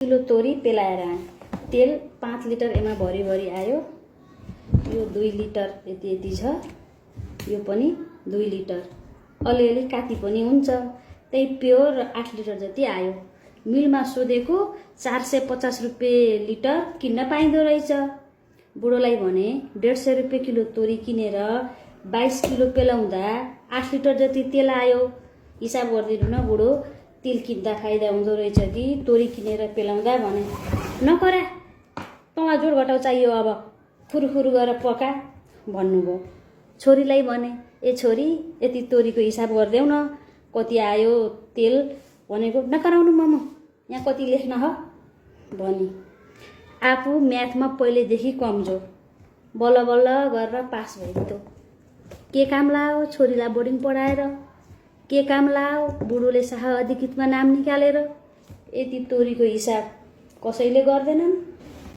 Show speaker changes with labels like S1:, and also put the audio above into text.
S1: Kilo तोरी पेलाएर आएँ। तेल 5 लिटर एमा भरी आयो। यो 2 लिटर यति छ। यो पनि 2 लिटर। अलिअलि काटी पनि हुन्छ। त्यही प्योर 8 लिटर जति आयो। मिलमा सोधेको 450 रुपैयाँ लिटर किन्न पाइँदो रहेछ। बुढोलाई भने 150 रुपैयाँ किलो तोरी किनेर 22 किलो पेलाउँदा 8 लिटर जति तेल आयो। हिसाब गरिदिनु न बुढो, तेल किन्दा फाइदा हुँदो रहेछ कि तोरी किनेर पेलाउँदा भने। नकरा, तँलाई जोड घटाउ चाहियो अब, फुरुफुरु गरेर पका भन्नुभयो। छोरीलाई भने, ए छोरी यति तोरीको हिसाब गरिदेऊ न, कति आयो तेल भनेको। नकराउनु मामा, यहाँ कति लेख्न ह भनी। आफू म्याथमा पहिलेदेखि कमजोर, बल्ल बल्ल गरेर पास भइदियो। के काम लाओ छोरीलाई बोर्डिङ पढाएर, के काम लाओ बुढोले शाह अधिकृतमा नाम निकालेर। यति तोरीको हिसाब कसैले गर्दैनन्।